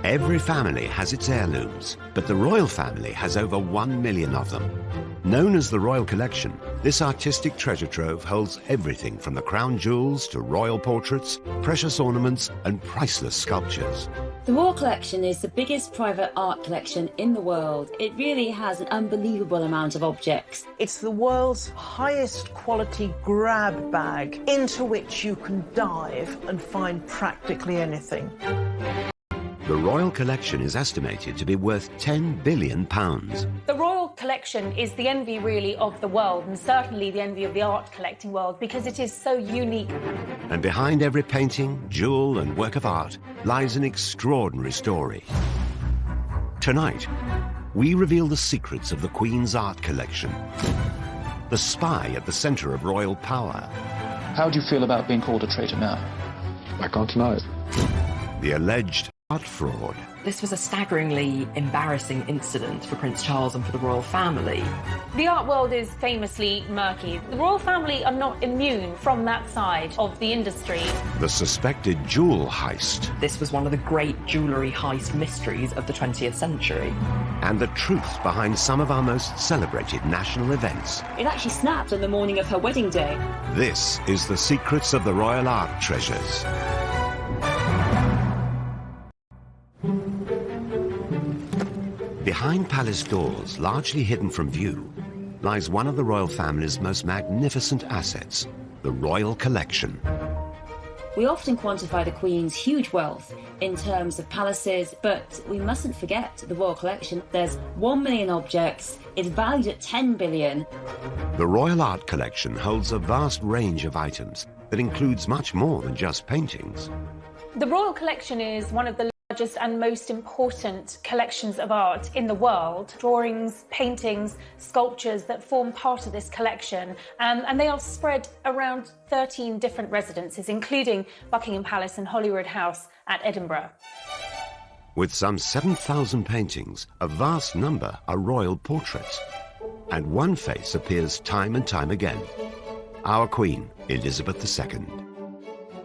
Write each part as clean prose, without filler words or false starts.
Every family has its heirlooms, but the royal family has over 1 million of them. Known as the Royal Collection, this artistic treasure trove holds everything from the crown jewels to royal portraits, precious ornaments and priceless sculptures. The Royal Collection is the biggest private art collection in the world. It really has an unbelievable amount of objects. It's the world's highest quality grab bag into which you can dive and find practically anything. The Royal Collection is estimated to be worth £10 billion. The Royal Collection is the envy, really, of the world, and certainly the envy of the art collecting world, because it is so unique. And behind every painting, jewel and work of art lies an extraordinary story. Tonight, we reveal the secrets of the Queen's art collection, the spy at the centre of royal power. How do you feel about being called a traitor now? I can't deny it. The alleged art fraud. This was a staggeringly embarrassing incident for Prince Charles and for the royal family. The art world is famously murky. The royal family are not immune from that side of the industry. The suspected jewel heist. This was one of the great jewellery heist mysteries of the 20th century. And the truth behind some of our most celebrated national events. It actually snapped on the morning of her wedding day. This is the secrets of the royal art treasures. Behind palace doors, largely hidden from view, lies one of the royal family's most magnificent assets, the Royal Collection. We often quantify the Queen's huge wealth in terms of palaces, but we mustn't forget the Royal Collection. There's 1 million objects, it's valued at 10 billion. The Royal Art Collection holds a vast range of items that includes much more than just paintings. The Royal Collection is one of the largest and most important collections of art in the world. Drawings, paintings, sculptures that form part of this collection, and they are spread around 13 different residences, including Buckingham Palace and Holyrood House at Edinburgh. With some 7,000 paintings, a vast number are royal portraits. And one face appears time and time again. Our Queen, Elizabeth II.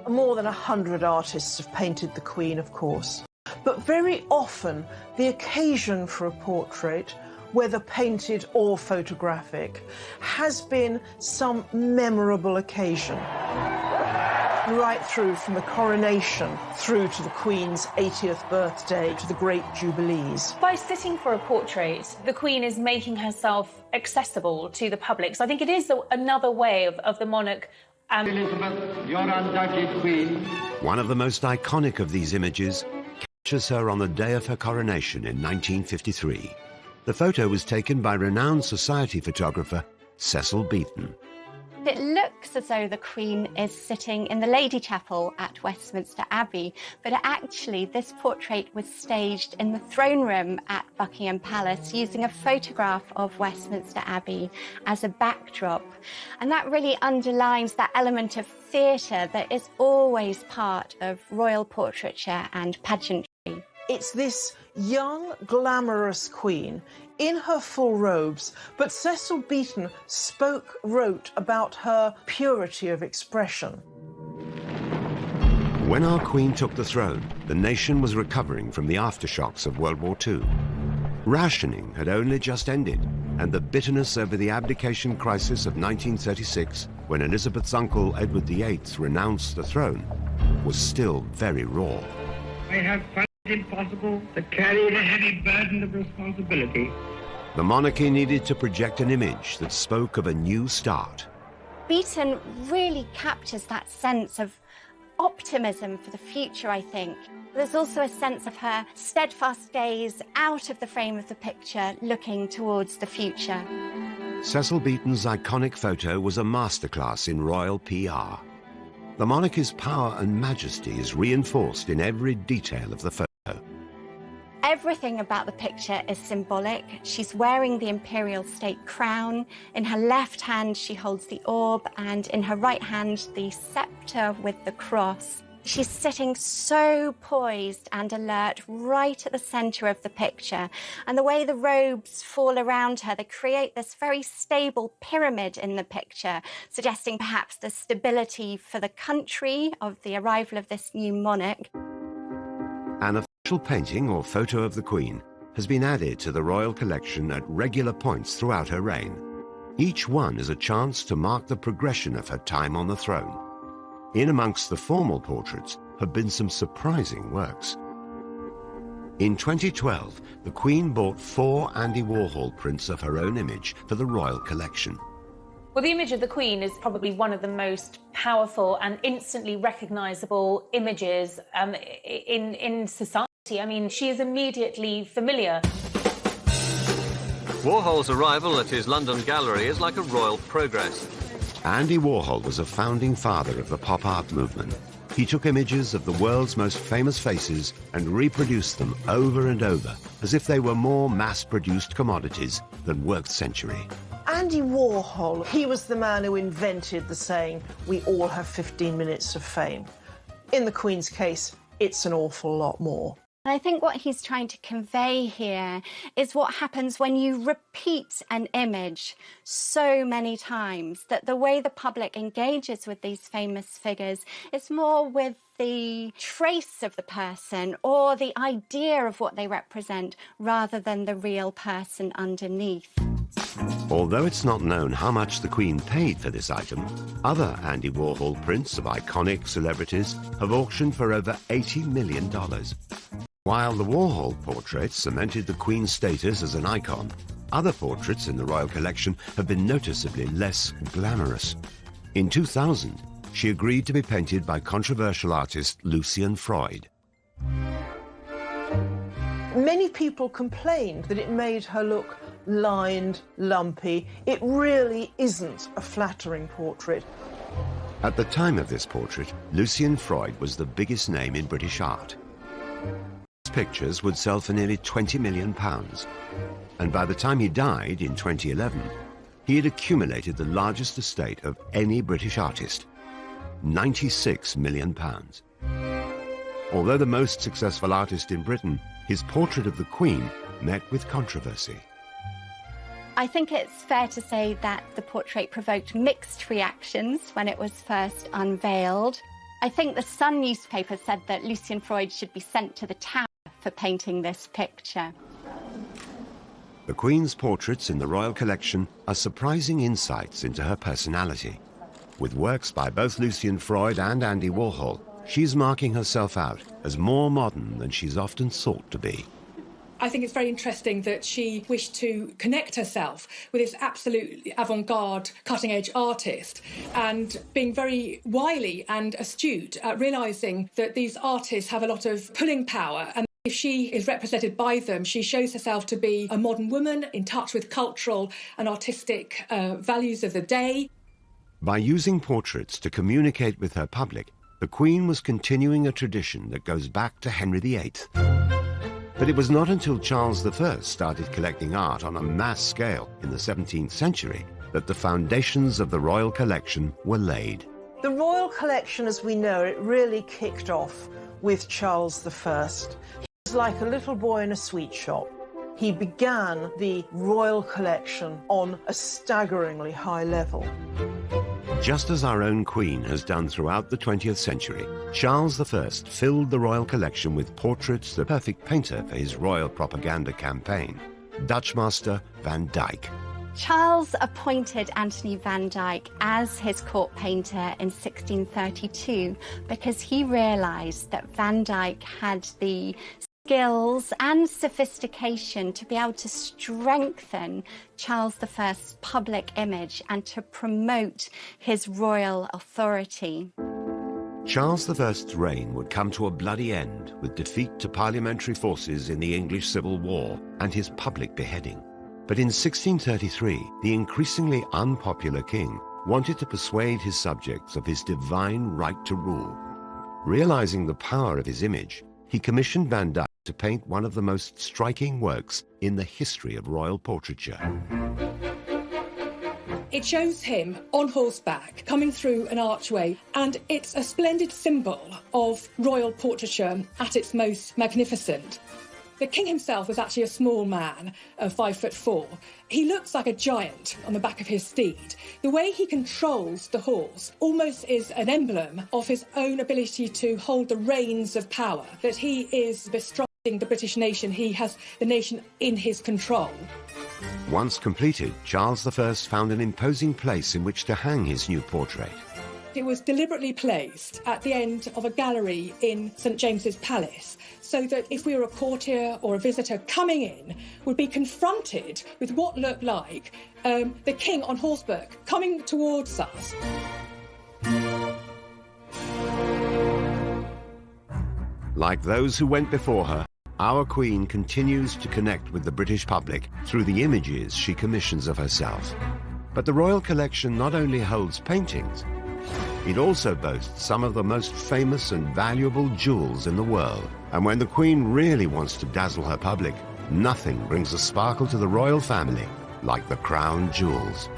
More than 100 artists have painted the Queen, of course. But very often, the occasion for a portrait, whether painted or photographic, has been some memorable occasion. Right through from the coronation through to the Queen's 80th birthday to the great Jubilees. By sitting for a portrait, the Queen is making herself accessible to the public. So I think it is another way of the monarch. Elizabeth, your undoubted Queen. One of the most iconic of these images captures her on the day of her coronation in 1953. The photo was taken by renowned society photographer Cecil Beaton. It looks as though the Queen is sitting in the Lady Chapel at Westminster Abbey, but actually this portrait was staged in the throne room at Buckingham Palace using a photograph of Westminster Abbey as a backdrop. And that really underlines that element of theatre that is always part of royal portraiture and pageantry. It's this young, glamorous Queen in her full robes, but Cecil Beaton wrote about her purity of expression. When our Queen took the throne, the nation was recovering from the aftershocks of World War II. Rationing had only just ended, and the bitterness over the abdication crisis of 1936, when Elizabeth's uncle Edward VIII renounced the throne, was still very raw. I have found it impossible to carry the heavy burden of responsibility. The monarchy needed to project an image that spoke of a new start. Beaton really captures that sense of optimism for the future, I think. There's also a sense of her steadfast gaze out of the frame of the picture, looking towards the future. Cecil Beaton's iconic photo was a masterclass in royal PR. The monarchy's power and majesty is reinforced in every detail of the photo. Everything about the picture is symbolic. She's wearing the imperial state crown. In her left hand, she holds the orb, and in her right hand, the scepter with the cross. She's sitting so poised and alert right at the centre of the picture. And the way the robes fall around her, they create this very stable pyramid in the picture, suggesting perhaps the stability for the country of the arrival of this new monarch. And special painting or photo of the Queen has been added to the royal collection at regular points throughout her reign. Each one is a chance to mark the progression of her time on the throne. In amongst the formal portraits have been some surprising works. In 2012, the Queen bought 4 Andy Warhol prints of her own image for the royal collection. Well, the image of the Queen is probably one of the most powerful and instantly recognisable images in society. I mean, she is immediately familiar. Warhol's arrival at his London gallery is like a royal progress. Andy Warhol was a founding father of the pop art movement. He took images of the world's most famous faces and reproduced them over and over, as if they were more mass-produced commodities than worked century. Andy Warhol, he was the man who invented the saying, "We all have 15 minutes of fame." In the Queen's case, it's an awful lot more. And I think what he's trying to convey here is what happens when you repeat an image so many times, that the way the public engages with these famous figures is more with the trace of the person or the idea of what they represent rather than the real person underneath. Although it's not known how much the Queen paid for this item, other Andy Warhol prints of iconic celebrities have auctioned for over $80 million. While the Warhol portraits cemented the Queen's status as an icon, other portraits in the royal collection have been noticeably less glamorous. In 2000, she agreed to be painted by controversial artist Lucian Freud. Many people complained that it made her look lined, lumpy. It really isn't a flattering portrait. At the time of this portrait, Lucian Freud was the biggest name in British art. His pictures would sell for nearly £20 million, and by the time he died in 2011, he had accumulated the largest estate of any British artist, £96 million. Although the most successful artist in Britain, his portrait of the Queen met with controversy. I think it's fair to say that the portrait provoked mixed reactions when it was first unveiled. I think the Sun newspaper said that Lucian Freud should be sent to the Tower for painting this picture. The Queen's portraits in the royal collection are surprising insights into her personality. With works by both Lucian Freud and Andy Warhol, she's marking herself out as more modern than she's often thought to be. I think it's very interesting that she wished to connect herself with this absolute avant-garde, cutting-edge artist, and being very wily and astute at realising that these artists have a lot of pulling power, and if she is represented by them, she shows herself to be a modern woman in touch with cultural and artistic values of the day. By using portraits to communicate with her public, the Queen was continuing a tradition that goes back to Henry VIII. But it was not until Charles I started collecting art on a mass scale in the 17th century that the foundations of the royal collection were laid. The royal collection, as we know it, really kicked off with Charles I. He was like a little boy in a sweet shop. He began the royal collection on a staggeringly high level. Just as our own Queen has done throughout the 20th century, Charles I filled the royal collection with portraits, the perfect painter for his royal propaganda campaign, Dutch master Van Dyck. Charles appointed Anthony Van Dyck as his court painter in 1632 because he realised that Van Dyck had the skills and sophistication to be able to strengthen Charles I's public image and to promote his royal authority. Charles I's reign would come to a bloody end with defeat to parliamentary forces in the English Civil War and his public beheading. But in 1633, the increasingly unpopular king wanted to persuade his subjects of his divine right to rule. Realizing the power of his image, he commissioned Van Dyck to paint one of the most striking works in the history of royal portraiture. It shows him on horseback coming through an archway, and it's a splendid symbol of royal portraiture at its most magnificent. The king himself was actually a small man of 5'4". He looks like a giant on the back of his steed. The way he controls the horse almost is an emblem of his own ability to hold the reins of power, that he is bestrutting the British nation. He has the nation in his control. Once completed, Charles I found an imposing place in which to hang his new portrait. It was deliberately placed at the end of a gallery in St James's Palace, so that if we were a courtier or a visitor coming in, would be confronted with what looked like the king on horseback coming towards us. Like those who went before her, our Queen continues to connect with the British public through the images she commissions of herself. But the Royal Collection not only holds paintings, it also boasts some of the most famous and valuable jewels in the world. And when the Queen really wants to dazzle her public, nothing brings a sparkle to the royal family like the crown jewels.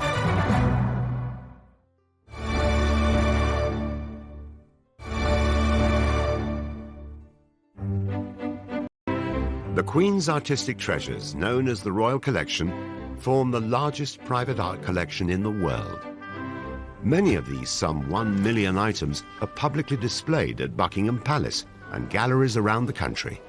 The Queen's artistic treasures, known as the Royal Collection, form the largest private art collection in the world. Many of these some 1 million items are publicly displayed at Buckingham Palace and galleries around the country.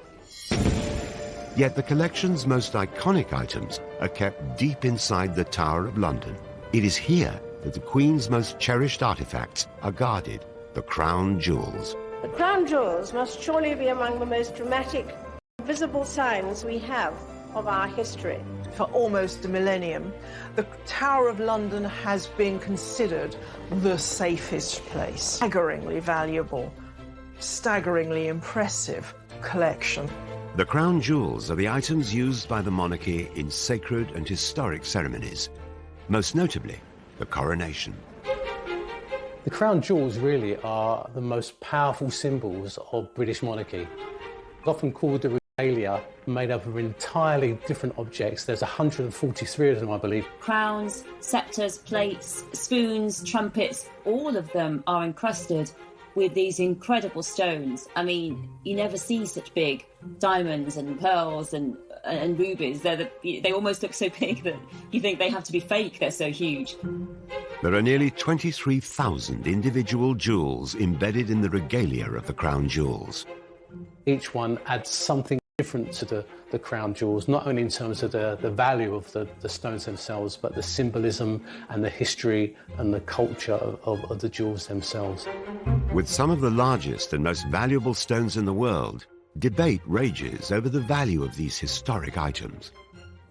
Yet the collection's most iconic items are kept deep inside the Tower of London. It is here that the Queen's most cherished artifacts are guarded, the crown jewels. The crown jewels must surely be among the most dramatic, visible signs we have of our history. For almost a millennium, the Tower of London has been considered the safest place. Staggeringly valuable, staggeringly impressive collection. The crown jewels are the items used by the monarchy in sacred and historic ceremonies, most notably the coronation. The crown jewels really are the most powerful symbols of British monarchy. Often called the regalia, made up of entirely different objects. There's 143 of them, I believe. Crowns, sceptres, plates, spoons, trumpets, all of them are encrusted with these incredible stones. I mean, you never see such big diamonds and pearls and rubies. They almost look so big that you think they have to be fake, they're so huge. There are nearly 23,000 individual jewels embedded in the regalia of the crown jewels. Each one adds something different to the crown jewels, not only in terms of the value of the stones themselves, but the symbolism and the history and the culture of the jewels themselves. With some of the largest and most valuable stones in the world, debate rages over the value of these historic items.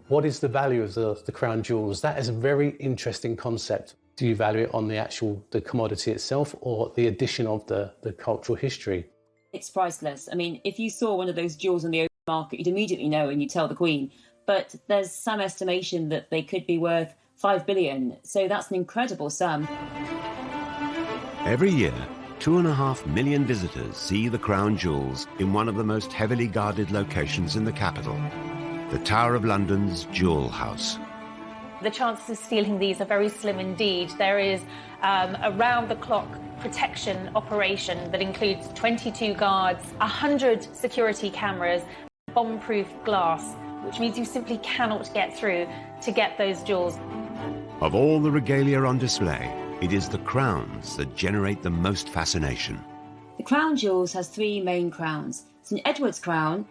What is the value of the crown jewels? That is a very interesting concept. Do you value it on the commodity itself or the addition of the cultural history? It's priceless. I mean, if you saw one of those jewels on the open market, you'd immediately know and you'd tell the Queen. But there's some estimation that they could be worth 5 billion. So that's an incredible sum. Every year, 2.5 million visitors see the crown jewels in one of the most heavily guarded locations in the capital, the Tower of London's Jewel House. The chances of stealing these are very slim indeed. There is a round-the-clock protection operation that includes 22 guards, 100 security cameras, bomb-proof glass, which means you simply cannot get through to get those jewels. Of all the regalia on display, it is the crowns that generate the most fascination. The crown jewels has 3 main crowns: St Edward's crown,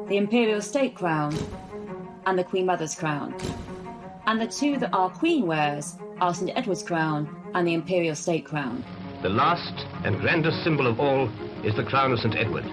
the Imperial State crown, and the Queen Mother's crown. And the 2 that our Queen wears are St Edward's crown and the Imperial State crown. The last and grandest symbol of all is the crown of St Edward.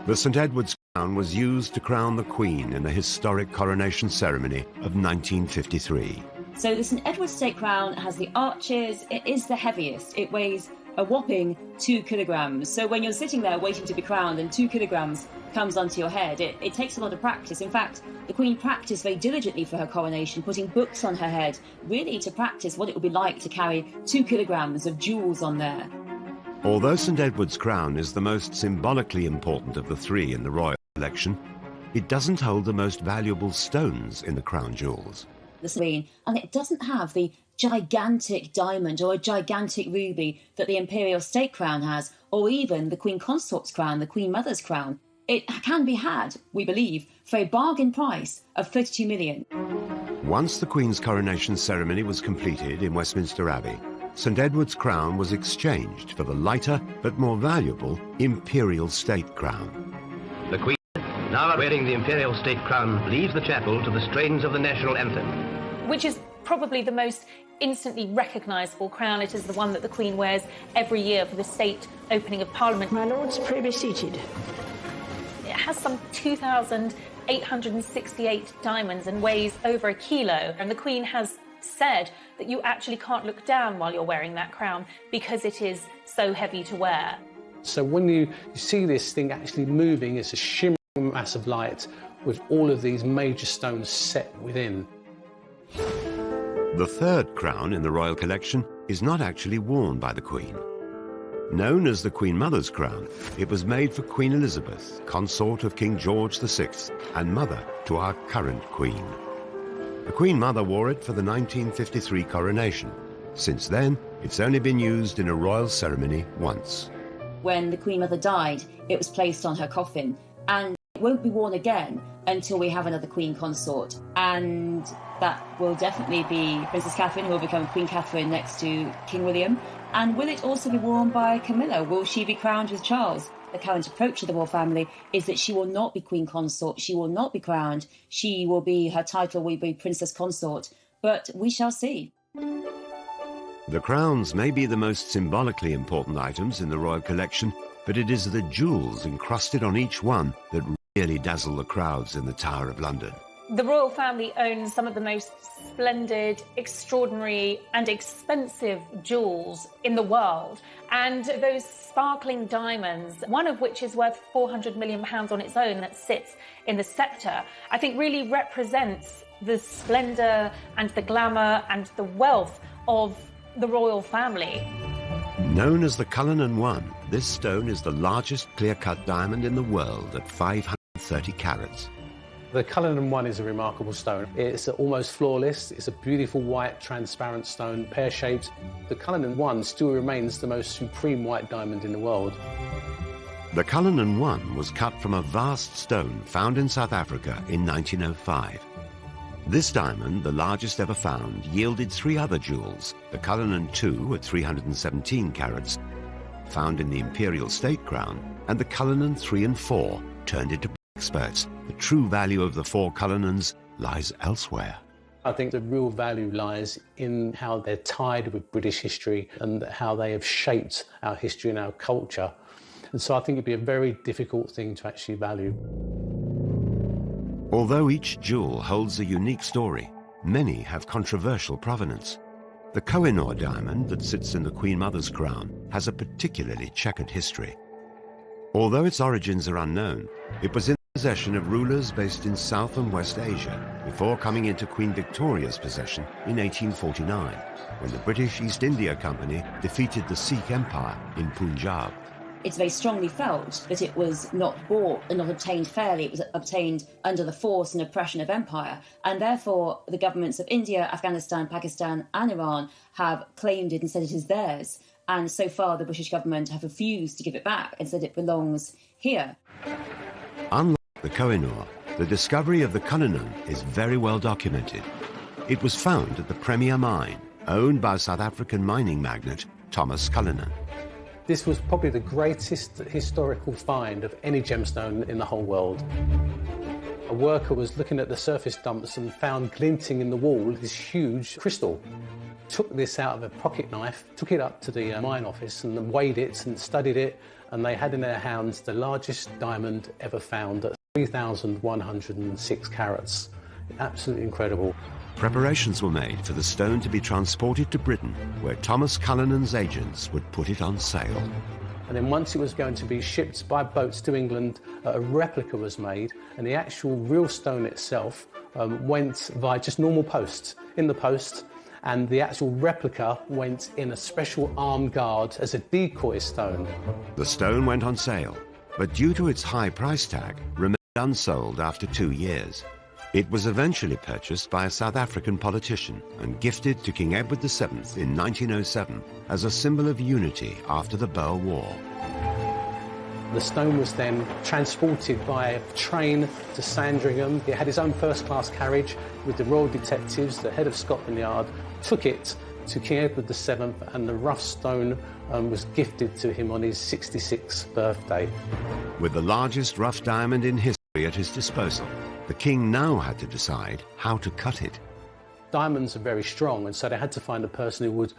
The St Edward's crown was used to crown the Queen in the historic coronation ceremony of 1953. So the St Edward's State crown has the arches. It is the heaviest. It weighs a whopping 2 kilograms. So when you're sitting there waiting to be crowned and 2 kilograms comes onto your head, it takes a lot of practice. In fact, the Queen practiced very diligently for her coronation, putting books on her head, really to practice what it would be like to carry 2 kilograms of jewels on there. Although St Edward's crown is the most symbolically important of the 3 in the royal collection, it doesn't hold the most valuable stones in the crown jewels. And it doesn't have the gigantic diamond or a gigantic ruby that the Imperial State crown has, or even the Queen Consort's crown, the Queen Mother's crown. It can be had, we believe, for a bargain price of 32 million. Once the Queen's coronation ceremony was completed in Westminster Abbey, St Edward's crown was exchanged for the lighter but more valuable imperial state crown. The Queen, now wearing the imperial state crown, leaves the chapel to the strains of the national anthem. Which is probably the most instantly recognisable crown. It is the one that the Queen wears every year for the state opening of Parliament. My lords, pray be seated. It has some 2,868 diamonds and weighs over a kilo. And the Queen has said that you actually can't look down while you're wearing that crown because it is so heavy to wear. So when you see this thing actually moving, it's a shimmering mass of light with all of these major stones set within. The third crown in the royal collection is not actually worn by the Queen. Known as the Queen Mother's crown, it was made for Queen Elizabeth, consort of King George VI and mother to our current Queen. The Queen Mother wore it for the 1953 coronation. Since then, it's only been used in a royal ceremony once. When the Queen Mother died, it was placed on her coffin, and it won't be worn again until we have another Queen consort. And that will definitely be Princess Catherine, who will become Queen Catherine next to King William. And will it also be worn by Camilla? Will she be crowned with Charles? The current approach to the royal family is that she will not be Queen Consort, she will not be crowned, her title will be Princess Consort, but we shall see. The crowns may be the most symbolically important items in the royal collection, but it is the jewels encrusted on each one that really dazzle the crowds in the Tower of London. The royal family owns some of the most splendid, extraordinary and expensive jewels in the world. And those sparkling diamonds, one of which is worth £400 million on its own that sits in the sceptre, I think really represents the splendour and the glamour and the wealth of the royal family. Known as the Cullinan One, this stone is the largest clear-cut diamond in the world at 530 carats. The Cullinan One is a remarkable stone. It's almost flawless. It's a beautiful white, transparent stone, pear-shaped. The Cullinan One still remains the most supreme white diamond in the world. The Cullinan One was cut from a vast stone found in South Africa in 1905. This diamond, the largest ever found, yielded three other jewels, the Cullinan II at 317 carats, found in the Imperial State Crown, and the Cullinan III and IV, turned into experts. The true value of the four Cullinans lies elsewhere. I think the real value lies in how they're tied with British history and how they have shaped our history and our culture. And so I think it'd be a very difficult thing to actually value. Although each jewel holds a unique story, many have controversial provenance. The Koh-i-Noor diamond that sits in the Queen Mother's crown has a particularly checkered history. Although its origins are unknown, it was in possession of rulers based in South and West Asia before coming into Queen Victoria's possession in 1849, when the British East India Company defeated the Sikh Empire in Punjab. It's very strongly felt that it was not bought and not obtained fairly. It was obtained under the force and oppression of empire, and therefore the governments of India, Afghanistan, Pakistan and Iran have claimed it and said it is theirs. And so far the British government have refused to give it back and said it belongs here. Unlike the Koh-i-Noor, the discovery of the Cullinan is very well documented. It was found at the Premier Mine, owned by South African mining magnate Thomas Cullinan. This was probably the greatest historical find of any gemstone in the whole world. A worker was looking at the surface dumps and found glinting in the wall this huge crystal. Took this out of a pocket knife, took it up to the mine office and weighed it and studied it, and they had in their hands the largest diamond ever found at 3,106 carats. Absolutely incredible. Preparations were made for the stone to be transported to Britain, where Thomas Cullinan's agents would put it on sale. And then once it was going to be shipped by boats to England, a replica was made, and the actual real stone itself went via just normal posts in the post, and the actual replica went in a special armed guard as a decoy stone. The stone went on sale, but due to its high price tag, remained unsold after 2 years. It was eventually purchased by a South African politician and gifted to King Edward VII in 1907 as a symbol of unity after the Boer War. The stone was then transported by train to Sandringham. It had its own first-class carriage with the royal detectives. The head of Scotland Yard took it to King Edward VII, and the rough stone was gifted to him on his 66th birthday. With the largest rough diamond in history at his disposal, the king now had to decide how to cut it. Diamonds are very strong, and so they had to find a person who would,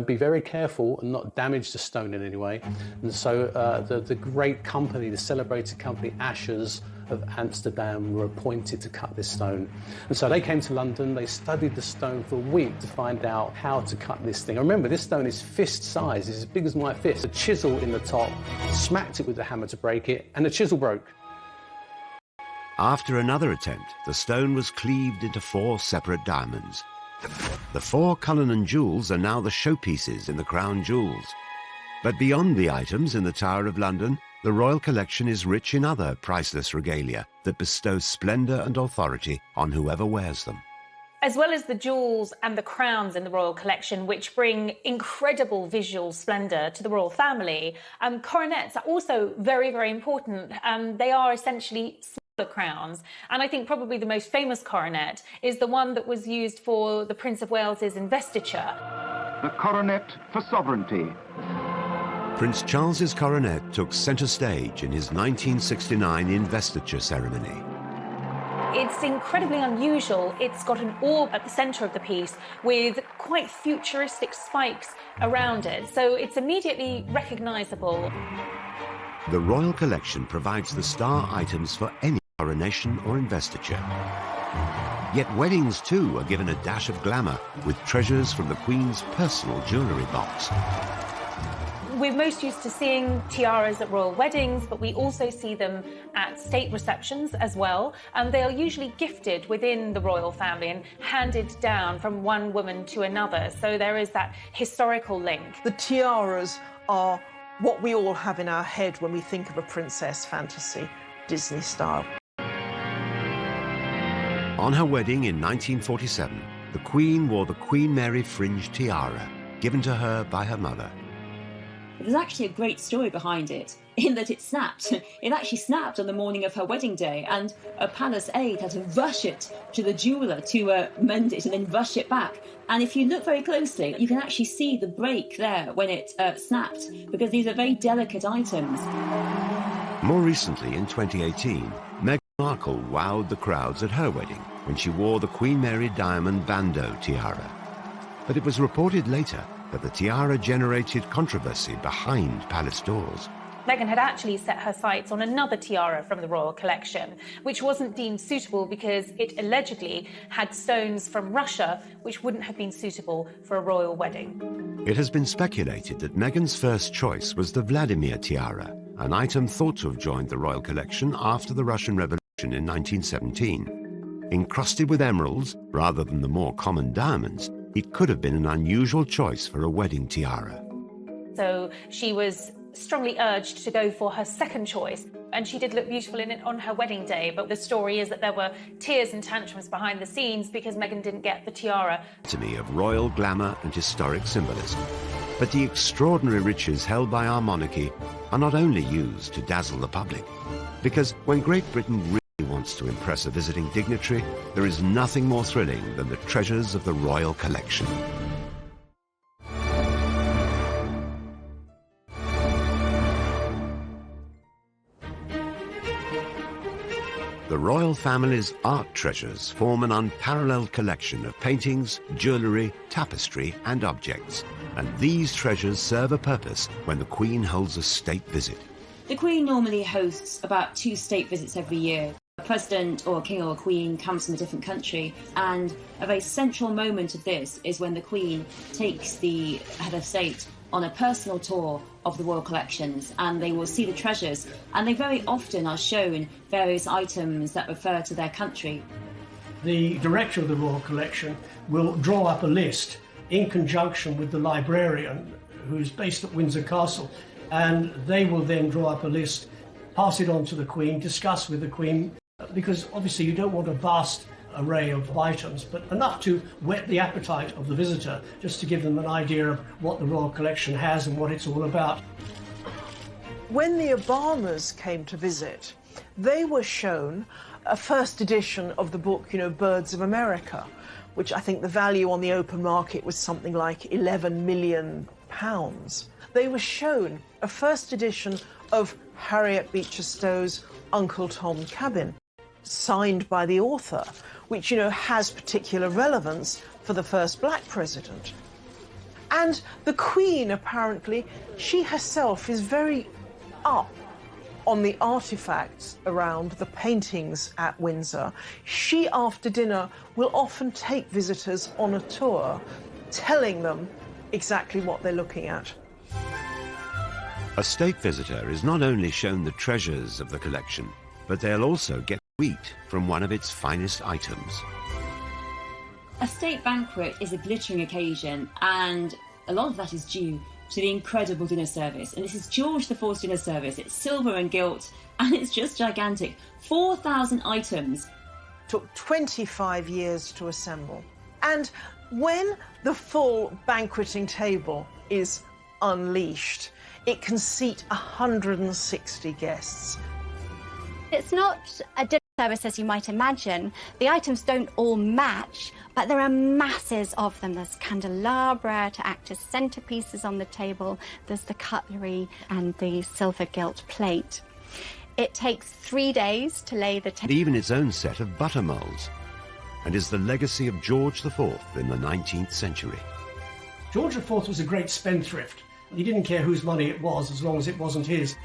be very careful and not damage the stone in any way. And so the great company, the celebrated company Ashers of Amsterdam, were appointed to cut this stone. And so they came to London, they studied the stone for a week to find out how to cut this thing. And remember, this stone is fist size, it's as big as my fist. A chisel in the top, smacked it with the hammer to break it, and the chisel broke. After another attempt, the stone was cleaved into 4 separate diamonds. The 4 Cullinan jewels are now the showpieces in the crown jewels. But beyond the items in the Tower of London, the royal collection is rich in other priceless regalia that bestow splendour and authority on whoever wears them. As well as the jewels and the crowns in the royal collection, which bring incredible visual splendour to the royal family, coronets are also very, very important. They are essentially smaller crowns. And I think probably the most famous coronet is the one that was used for the Prince of Wales's investiture. The coronet for sovereignty. Prince Charles's coronet took centre stage in his 1969 investiture ceremony. It's incredibly unusual. It's got an orb at the centre of the piece with quite futuristic spikes around it, so it's immediately recognisable. The royal collection provides the star items for any coronation or investiture. Yet weddings too are given a dash of glamour with treasures from the Queen's personal jewellery box. We're most used to seeing tiaras at royal weddings, but we also see them at state receptions as well. And they are usually gifted within the royal family and handed down from one woman to another. So there is that historical link. The tiaras are what we all have in our head when we think of a princess fantasy, Disney style. On her wedding in 1947, the Queen wore the Queen Mary fringe tiara, given to her by her mother. There's actually a great story behind it, in that it snapped. It actually snapped on the morning of her wedding day, and a palace aide had to rush it to the jeweller to mend it and then rush it back. And if you look very closely, you can actually see the break there when it snapped, because these are very delicate items. More recently, in 2018, Meghan Markle wowed the crowds at her wedding when she wore the Queen Mary diamond bandeau tiara. But it was reported later that the tiara generated controversy behind palace doors. Meghan had actually set her sights on another tiara from the royal collection, which wasn't deemed suitable because it allegedly had stones from Russia, which wouldn't have been suitable for a royal wedding. It has been speculated that Meghan's first choice was the Vladimir tiara, an item thought to have joined the royal collection after the Russian Revolution in 1917. Encrusted with emeralds, rather than the more common diamonds, it could have been an unusual choice for a wedding tiara. So she was strongly urged to go for her second choice, and she did look beautiful in it on her wedding day, but the story is that there were tears and tantrums behind the scenes because Meghan didn't get the tiara. To me, of royal glamour and historic symbolism. But the extraordinary riches held by our monarchy are not only used to dazzle the public, because when Great Britain really wants to impress a visiting dignitary, there is nothing more thrilling than the treasures of the royal collection. The royal family's art treasures form an unparalleled collection of paintings, jewellery, tapestry and objects. And these treasures serve a purpose when the Queen holds a state visit. The Queen normally hosts about 2 state visits every year. A president or a king or a queen comes from a different country, and a very central moment of this is when the Queen takes the head of state on a personal tour of the royal collections, and they will see the treasures, and they very often are shown various items that refer to their country. The director of the royal collection will draw up a list in conjunction with the librarian who's based at Windsor Castle, and they will then draw up a list, pass it on to the Queen, discuss with the Queen, because obviously you don't want a vast array of items, but enough to whet the appetite of the visitor, just to give them an idea of what the royal collection has and what it's all about. When the Obamas came to visit, they were shown a first edition of the book, Birds of America, which I think the value on the open market was something like £11 million. They were shown a first edition of Harriet Beecher Stowe's Uncle Tom Cabin, signed by the author, which, has particular relevance for the first black president. And the Queen, apparently, she herself is very up on the artifacts around the paintings at Windsor. She, after dinner, will often take visitors on a tour, telling them exactly what they're looking at. A state visitor is not only shown the treasures of the collection, but they'll also get wheat from one of its finest items. A state banquet is a glittering occasion, and a lot of that is due to the incredible dinner service. And this is George IV's dinner service. It's silver and gilt, and it's just gigantic. 4,000 items. Took 25 years to assemble. And when the full banqueting table is unleashed, it can seat 160 guests. It's not a dinner service as you might imagine. The items don't all match, but there are masses of them. There's candelabra to act as centerpieces on the table. There's the cutlery and the silver gilt plate. It takes 3 days to lay the table. Even its own set of butter molds, and is the legacy of George IV in the 19th century. George IV was a great spendthrift. He didn't care whose money it was as long as it wasn't his.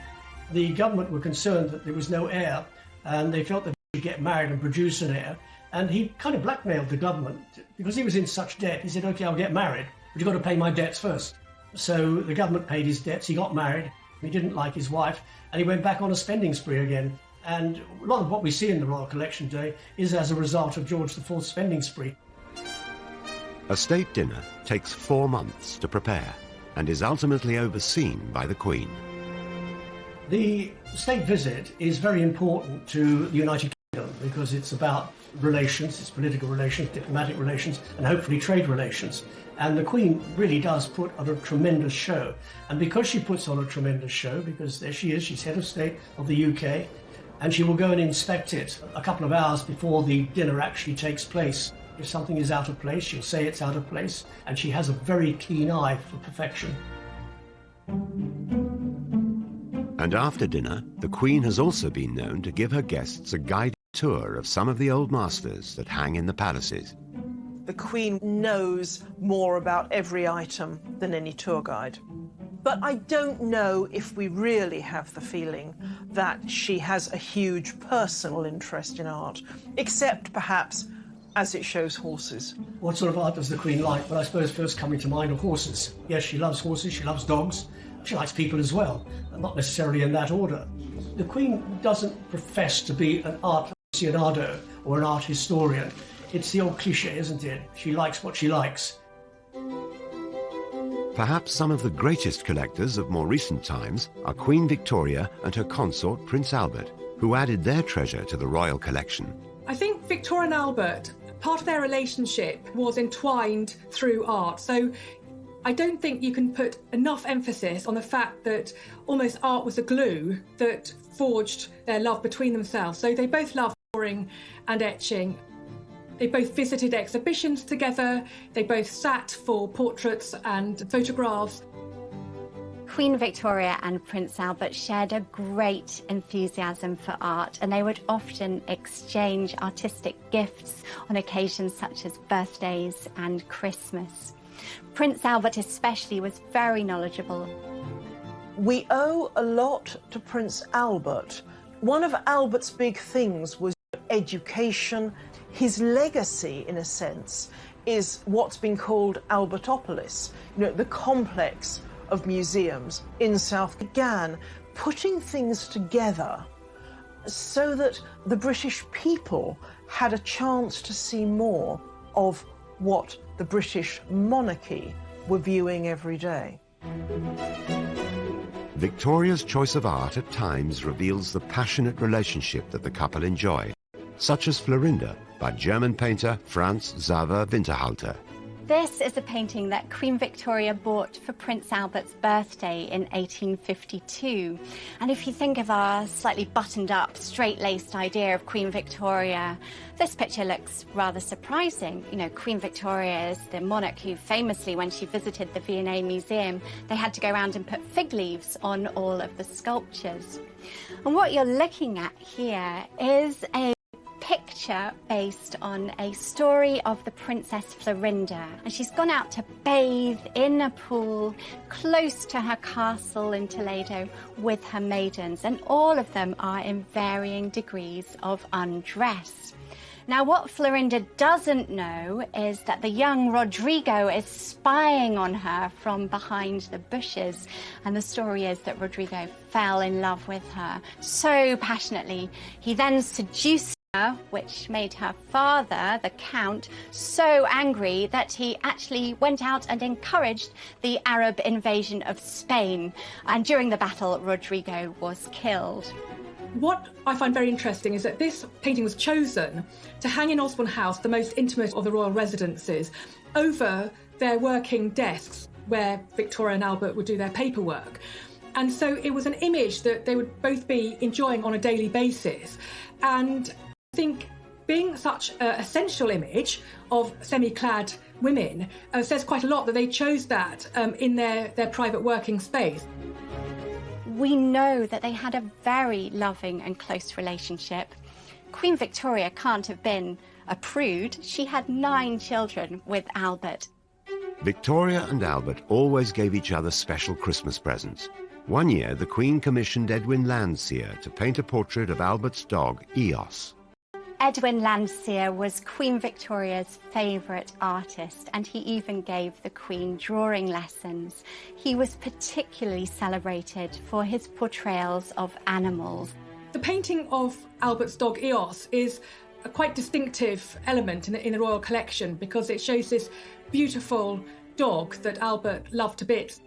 The government were concerned that there was no heir, and they felt that he should get married and produce an heir. And he kind of blackmailed the government because he was in such debt. He said, OK, I'll get married, but you've got to pay my debts first. So the government paid his debts. He got married. He didn't like his wife, and he went back on a spending spree again. And a lot of what we see in the Royal Collection today is as a result of George IV's spending spree. A state dinner takes 4 months to prepare and is ultimately overseen by the Queen. The state visit is very important to the United Kingdom because it's about relations, it's political relations, diplomatic relations, and hopefully trade relations. And the Queen really does put on a tremendous show. And because she puts on a tremendous show, because there she is, she's head of state of the UK, and she will go and inspect it a couple of hours before the dinner actually takes place. If something is out of place, she'll say it's out of place, and she has a very keen eye for perfection. And after dinner, the Queen has also been known to give her guests a guided tour of some of the old masters that hang in the palaces. The Queen knows more about every item than any tour guide. But I don't know if we really have the feeling that she has a huge personal interest in art, except perhaps as it shows horses. What sort of art does the Queen like? Well, I suppose first coming to mind are horses. Yes, she loves horses, she loves dogs, she likes people as well, not necessarily in that order. The Queen doesn't profess to be an art aficionado or an art historian. It's the old cliché, isn't it? She likes what she likes. Perhaps some of the greatest collectors of more recent times are Queen Victoria and her consort Prince Albert, who added their treasure to the royal collection. I think Victoria and Albert, part of their relationship was entwined through art. So I don't think you can put enough emphasis on the fact that almost art was the glue that forged their love between themselves. So they both loved drawing and etching. They both visited exhibitions together. They both sat for portraits and photographs. Queen Victoria and Prince Albert shared a great enthusiasm for art, and they would often exchange artistic gifts on occasions such as birthdays and Christmas. Prince Albert especially was very knowledgeable. We owe a lot to Prince Albert. One of Albert's big things was education. His legacy, in a sense, is what's been called Albertopolis, the complex of museums in South. Began putting things together so that the British people had a chance to see more of what the British monarchy were viewing every day. Victoria's choice of art at times reveals the passionate relationship that the couple enjoyed, such as Florinda by German painter Franz Xaver Winterhalter. This is a painting that Queen Victoria bought for Prince Albert's birthday in 1852. And if you think of our slightly buttoned up, straight-laced idea of Queen Victoria, this picture looks rather surprising. You know, Queen Victoria is the monarch who famously, when she visited the V&A Museum, they had to go around and put fig leaves on all of the sculptures. And what you're looking at here is a picture based on a story of the Princess Florinda, and she's gone out to bathe in a pool close to her castle in Toledo with her maidens, and all of them are in varying degrees of undress. Now, what Florinda doesn't know is that the young Rodrigo is spying on her from behind the bushes, and the story is that Rodrigo fell in love with her so passionately he then seduced her, which made her father, the Count, so angry that he actually went out and encouraged the Arab invasion of Spain. And during the battle, Rodrigo was killed. What I find very interesting is that this painting was chosen to hang in Osborne House, the most intimate of the royal residences, over their working desks where Victoria and Albert would do their paperwork. And so it was an image that they would both be enjoying on a daily basis. And I think being such an essential image of semi-clad women says quite a lot that they chose that in their private working space. We know that they had a very loving and close relationship. Queen Victoria can't have been a prude. She had 9 children with Albert. Victoria and Albert always gave each other special Christmas presents. One year, the Queen commissioned Edwin Landseer to paint a portrait of Albert's dog, Eos. Edwin Landseer was Queen Victoria's favourite artist, and he even gave the Queen drawing lessons. He was particularly celebrated for his portrayals of animals. The painting of Albert's dog Eos is a quite distinctive element in the royal collection because it shows this beautiful dog that Albert loved to bits.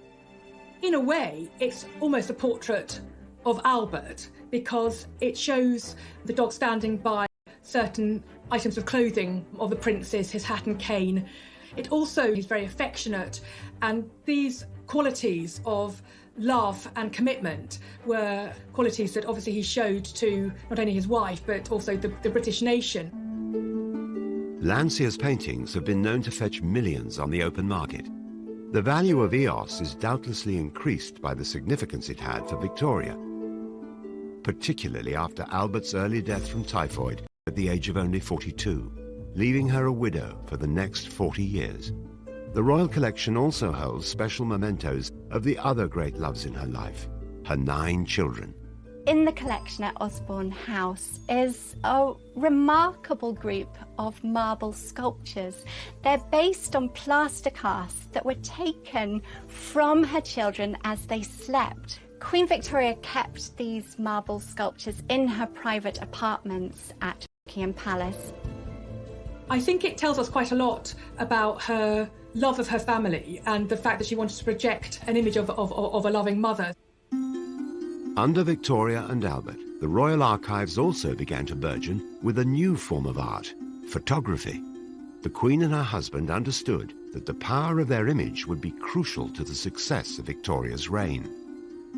In a way, it's almost a portrait of Albert because it shows the dog standing by certain items of clothing of the princes, his hat and cane. It also is very affectionate, and these qualities of love and commitment were qualities that obviously he showed to not only his wife but also the British nation. Landseer's paintings have been known to fetch millions on the open market. The value of Eos is doubtlessly increased by the significance it had for Victoria, particularly after Albert's early death from typhoid at the age of only 42, leaving her a widow for the next 40 years. The Royal Collection also holds special mementos of the other great loves in her life, her 9 children. In the collection at Osborne House is a remarkable group of marble sculptures. They're based on plaster casts that were taken from her children as they slept. Queen Victoria kept these marble sculptures in her private apartments at Buckingham Palace. I think it tells us quite a lot about her love of her family and the fact that she wanted to project an image of a loving mother. Under Victoria and Albert, the Royal Archives also began to burgeon with a new form of art, photography. The Queen and her husband understood that the power of their image would be crucial to the success of Victoria's reign.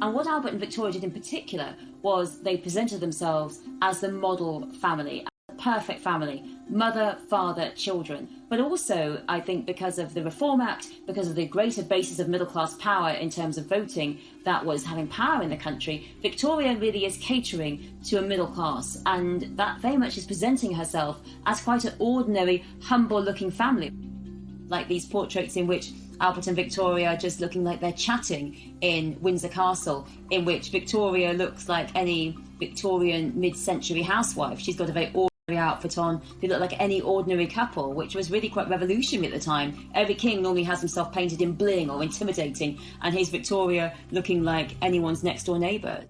And what Albert and Victoria did in particular was they presented themselves as the model family, as the perfect family, mother, father, children. But also, I think because of the Reform Act, because of the greater basis of middle-class power in terms of voting that was having power in the country, Victoria really is catering to a middle class, and that very much is presenting herself as quite an ordinary, humble-looking family. Like these portraits in which Albert and Victoria are just looking like they're chatting in Windsor Castle, in which Victoria looks like any Victorian mid-century housewife. She's got a very ordinary outfit on. They look like any ordinary couple, which was really quite revolutionary at the time. Every king normally has himself painted in bling or intimidating, and here's Victoria looking like anyone's next-door neighbour.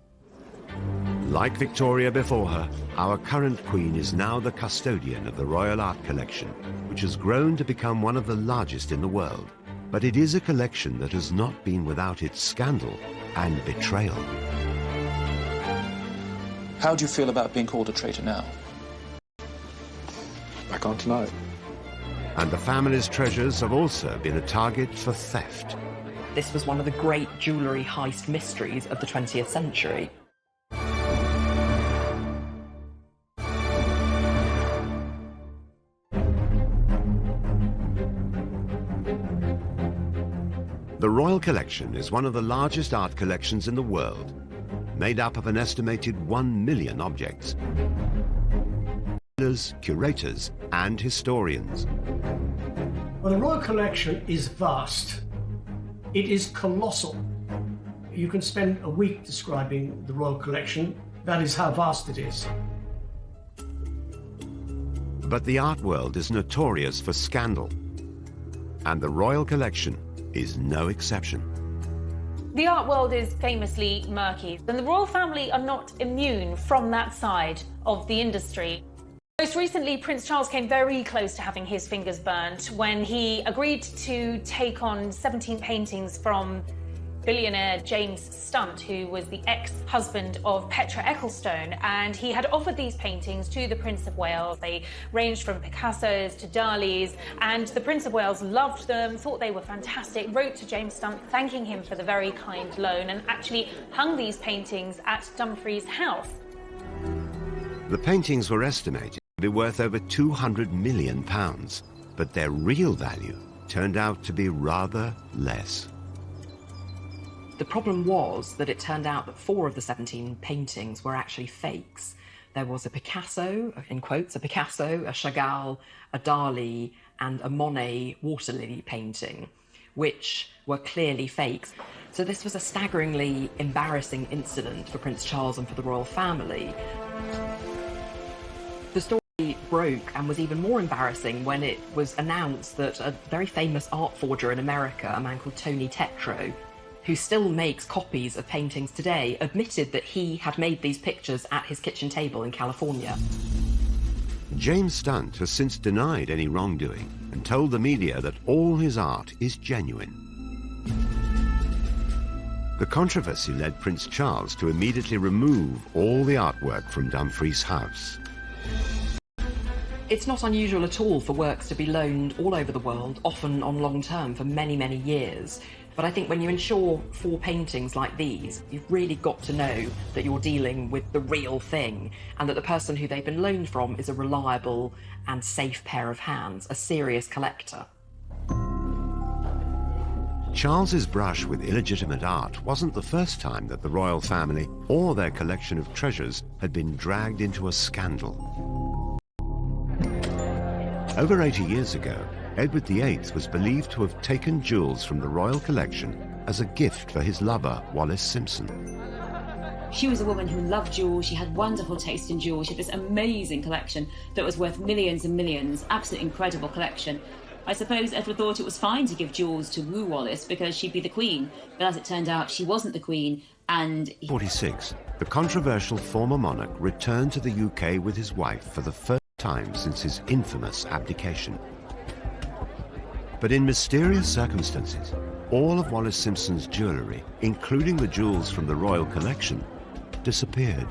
Like Victoria before her, our current Queen is now the custodian of the Royal Art Collection, which has grown to become one of the largest in the world. But it is a collection that has not been without its scandal and betrayal. How do you feel about being called a traitor now? I can't deny it. And the family's treasures have also been a target for theft. This was one of the great jewellery heist mysteries of the 20th century. The Royal Collection is one of the largest art collections in the world, made up of an estimated 1 million objects. Curators and historians. Well, the Royal Collection is vast. It is colossal. You can spend a week describing the Royal Collection. That is how vast it is. But the art world is notorious for scandal, and the Royal Collection is no exception. The art world is famously murky, and the royal family are not immune from that side of the industry. Most recently, Prince Charles came very close to having his fingers burnt when he agreed to take on 17 paintings from billionaire James Stunt, who was the ex-husband of Petra Ecclestone, and he had offered these paintings to the Prince of Wales. They ranged from Picasso's to Dali's, and the Prince of Wales loved them, thought they were fantastic, wrote to James Stunt thanking him for the very kind loan, and actually hung these paintings at Dumfries' house. The paintings were estimated to be worth over £200 million, but their real value turned out to be rather less. The problem was that it turned out that 4 of the 17 paintings were actually fakes. There was a Picasso, in quotes, a Picasso, a Chagall, a Dali, and a Monet water lily painting, which were clearly fakes. So this was a staggeringly embarrassing incident for Prince Charles and for the royal family. The story broke and was even more embarrassing when it was announced that a very famous art forger in America, a man called Tony Tetreault, who still makes copies of paintings today, admitted that he had made these pictures at his kitchen table in California. James Stunt has since denied any wrongdoing and told the media that all his art is genuine. The controversy led Prince Charles to immediately remove all the artwork from Dumfries' house. It's not unusual at all for works to be loaned all over the world, often on long term for many, many years. But I think when you insure 4 paintings like these, you've really got to know that you're dealing with the real thing and that the person who they've been loaned from is a reliable and safe pair of hands, a serious collector. Charles's brush with illegitimate art wasn't the first time that the royal family or their collection of treasures had been dragged into a scandal. Over 80 years ago, Edward VIII was believed to have taken jewels from the royal collection as a gift for his lover, Wallis Simpson. She was a woman who loved jewels. She had wonderful taste in jewels. She had this amazing collection that was worth millions and millions, absolutely incredible collection. I suppose Edward thought it was fine to give jewels to woo Wallis because she'd be the queen, but as it turned out, she wasn't the queen, and... 46, the controversial former monarch returned to the UK with his wife for the first time since his infamous abdication. But in mysterious circumstances, all of Wallis Simpson's jewellery, including the jewels from the royal collection, disappeared.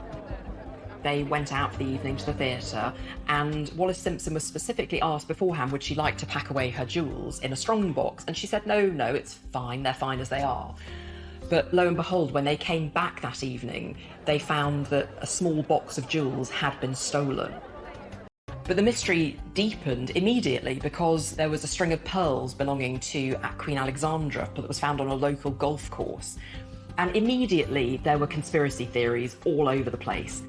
They went out for the evening to the theatre, and Wallis Simpson was specifically asked beforehand would she like to pack away her jewels in a strong box, and she said no, it's fine, they're fine as they are. But lo and behold, when they came back that evening, they found that a small box of jewels had been stolen. But the mystery deepened immediately because there was a string of pearls belonging to Queen Alexandra that was found on a local golf course. And immediately there were conspiracy theories all over the place.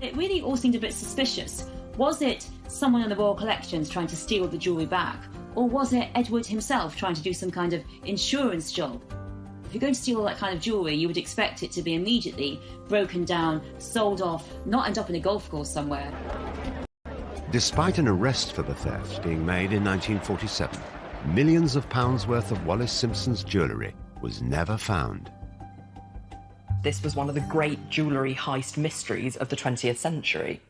It really all seemed a bit suspicious. Was it someone in the royal collections trying to steal the jewellery back? Or was it Edward himself trying to do some kind of insurance job? If you're going to steal all that kind of jewellery, you would expect it to be immediately broken down, sold off, not end up in a golf course somewhere. Despite an arrest for the theft being made in 1947, millions of pounds worth of Wallis Simpson's jewellery was never found. This was one of the great jewellery heist mysteries of the 20th century.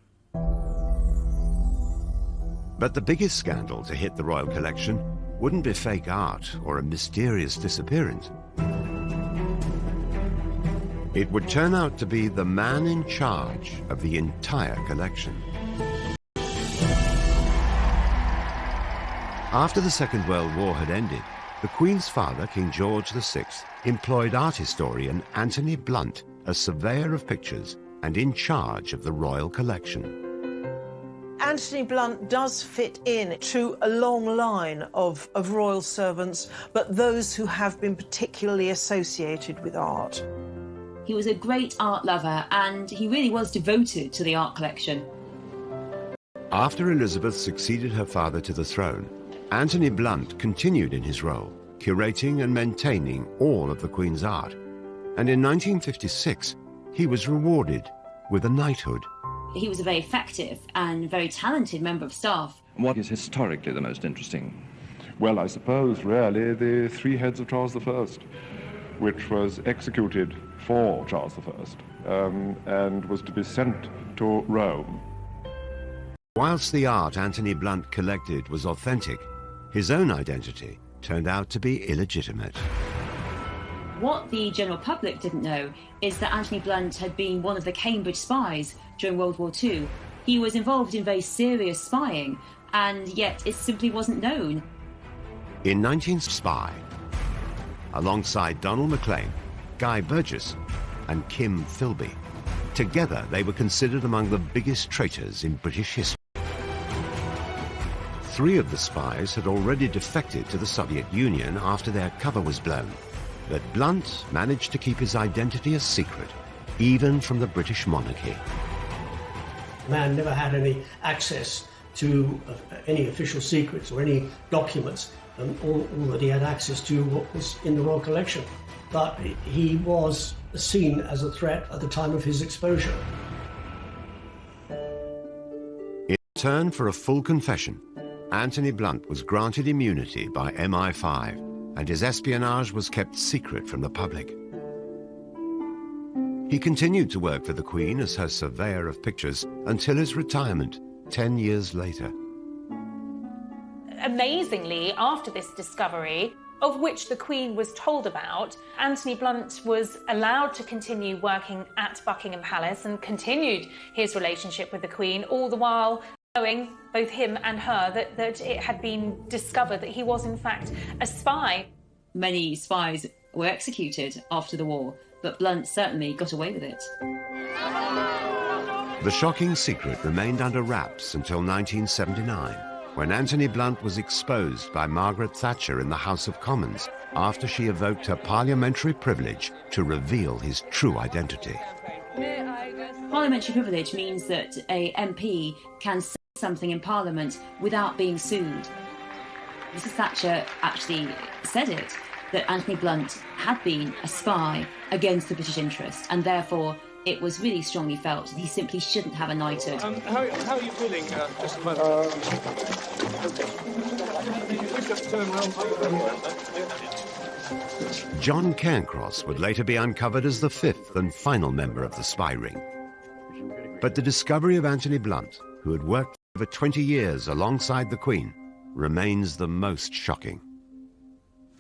But the biggest scandal to hit the royal collection wouldn't be fake art or a mysterious disappearance. It would turn out to be the man in charge of the entire collection. After the Second World War had ended, the Queen's father, King George VI, employed art historian Anthony Blunt as surveyor of pictures and in charge of the royal collection. Anthony Blunt does fit in to a long line of royal servants, but those who have been particularly associated with art. He was a great art lover and he really was devoted to the art collection. After Elizabeth succeeded her father to the throne, Anthony Blunt continued in his role, curating and maintaining all of the Queen's art. And in 1956, he was rewarded with a knighthood. He was a very effective and very talented member of staff. What is historically the most interesting? Well, I suppose really the three heads of Charles I, which was executed for Charles I and was to be sent to Rome. Whilst the art Anthony Blunt collected was authentic, his own identity turned out to be illegitimate. What the general public didn't know is that Anthony Blunt had been one of the Cambridge spies during World War II. He was involved in very serious spying, and yet it simply wasn't known. In 19spy, alongside Donald Maclean, Guy Burgess and Kim Philby, together they were considered among the biggest traitors in British history. 3 of the spies had already defected to the Soviet Union after their cover was blown. But Blunt managed to keep his identity a secret, even from the British monarchy. The man never had any access to any official secrets or any documents. All that he had access to was in the royal collection. But he was seen as a threat at the time of his exposure. In return for a full confession, Anthony Blunt was granted immunity by MI5, and his espionage was kept secret from the public. He continued to work for the Queen as her surveyor of pictures until his retirement 10 years later. Amazingly, after this discovery, of which the Queen was told about, Anthony Blunt was allowed to continue working at Buckingham Palace and continued his relationship with the Queen, all the while knowing, both him and her, that it had been discovered that he was in fact a spy. Many spies were executed after the war, but Blunt certainly got away with it. The shocking secret remained under wraps until 1979, when Anthony Blunt was exposed by Margaret Thatcher in the House of Commons after she evoked her parliamentary privilege to reveal his true identity. Parliamentary privilege means that a MP can say something in Parliament without being sued. Mrs. Thatcher actually said it, that Anthony Blunt had been a spy against the British interest, and therefore it was really strongly felt that he simply shouldn't have a knighthood. How are you feeling just a moment? Just turn around. John Cairncross would later be uncovered as the 5th and final member of the spy ring. But the discovery of Anthony Blunt, who had worked for over 20 years alongside the Queen, remains the most shocking.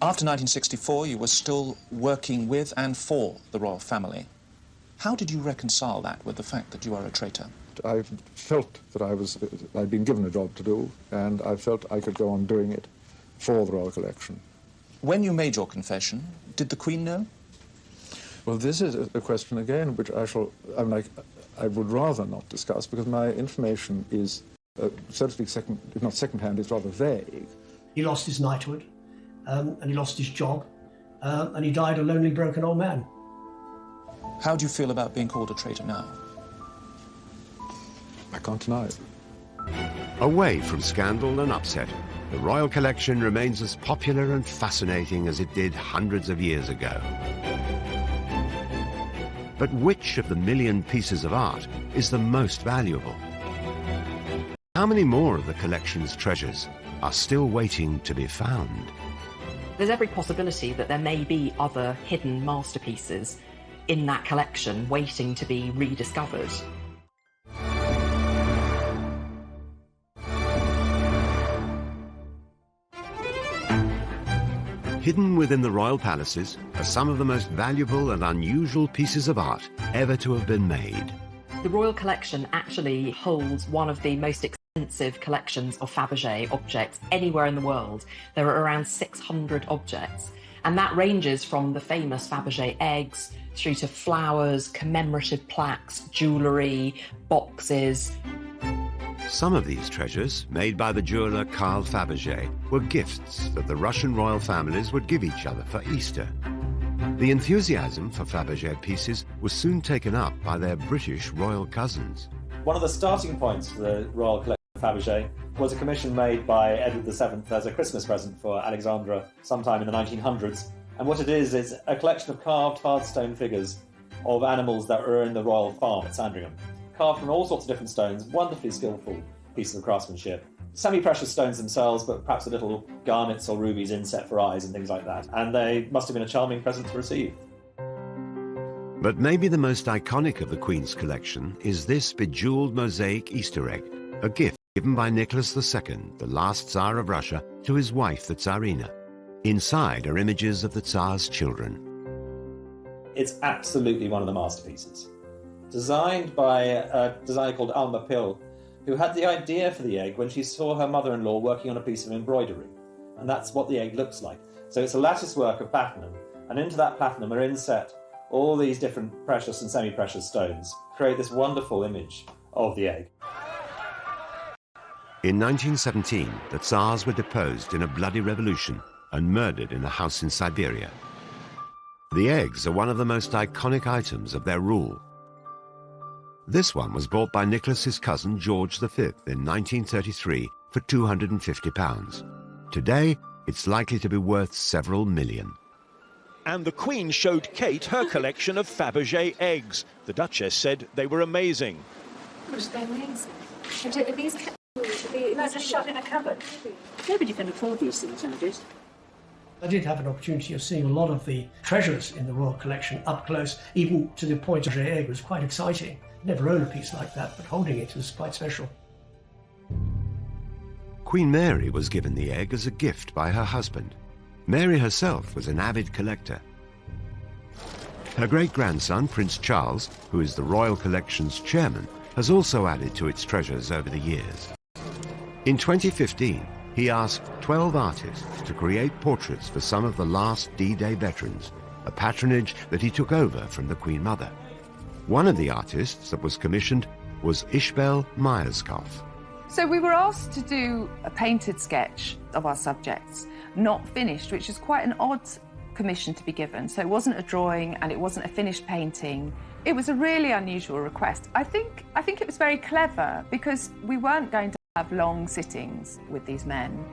After 1964, you were still working with and for the royal family. How did you reconcile that with the fact that you are a traitor? I felt that I'd been given a job to do, and I felt I could go on doing it for the royal collection. When you made your confession, did the Queen know? Well, this is a question again which I would rather not discuss, because my information is, so to speak, if not second-hand, it's rather vague. He lost his knighthood, and he lost his job, and he died a lonely, broken old man. How do you feel about being called a traitor now? I can't deny it. Away from scandal and upset, the royal collection remains as popular and fascinating as it did hundreds of years ago. But which of the million pieces of art is the most valuable? How many more of the collection's treasures are still waiting to be found? There's every possibility that there may be other hidden masterpieces in that collection waiting to be rediscovered. Hidden within the royal palaces are some of the most valuable and unusual pieces of art ever to have been made. The royal collection actually holds one of the most extensive collections of Faberge objects anywhere in the world. There are around 600 objects, and that ranges from the famous Faberge eggs through to flowers, commemorative plaques, jewellery, boxes. Some of these treasures, made by the jeweller Carl Faberge, were gifts that the Russian royal families would give each other for Easter. The enthusiasm for Faberge pieces was soon taken up by their British royal cousins. One of the starting points for the Royal Collection of Faberge was a commission made by Edward VII as a Christmas present for Alexandra sometime in the 1900s. And what it is a collection of carved hard stone figures of animals that were in the royal farm at Sandringham. Carved from all sorts of different stones, wonderfully skillful pieces of craftsmanship. Semi-precious stones themselves, but perhaps a little garnets or rubies inset for eyes and things like that. And they must have been a charming present to receive. But maybe the most iconic of the Queen's collection is this bejewelled mosaic Easter egg, a gift given by Nicholas II, the last Tsar of Russia, to his wife, the Tsarina. Inside are images of the Tsar's children. It's absolutely one of the masterpieces. Designed by a designer called Alma Pill, who had the idea for the egg when she saw her mother-in-law working on a piece of embroidery. And that's what the egg looks like. So it's a lattice work of platinum, and into that platinum are inset all these different precious and semi-precious stones, create this wonderful image of the egg. In 1917, the Tsars were deposed in a bloody revolution and murdered in a house in Siberia. The eggs are one of the most iconic items of their rule. This one was bought by Nicholas's cousin George V in 1933 for £250. Today, it's likely to be worth several million. And the Queen showed Kate her collection of Faberge eggs. The Duchess said they were amazing. They're amazing. These are shut in a cupboard. Nobody can afford these things nowadays. I did have an opportunity of seeing a lot of the treasures in the Royal Collection up close, even to the point of the egg was quite exciting. Never owned a piece like that, but holding it was quite special. Queen Mary was given the egg as a gift by her husband. Mary herself was an avid collector. Her great-grandson, Prince Charles, who is the Royal Collection's chairman, has also added to its treasures over the years. In 2015, he asked 12 artists to create portraits for some of the last D-Day veterans, a patronage that he took over from the Queen Mother. One of the artists that was commissioned was Ishbel Myerscough. So we were asked to do a painted sketch of our subjects, not finished, which is quite an odd commission to be given. So it wasn't a drawing and it wasn't a finished painting. It was a really unusual request. I think it was very clever because we weren't going to have long sittings with these men.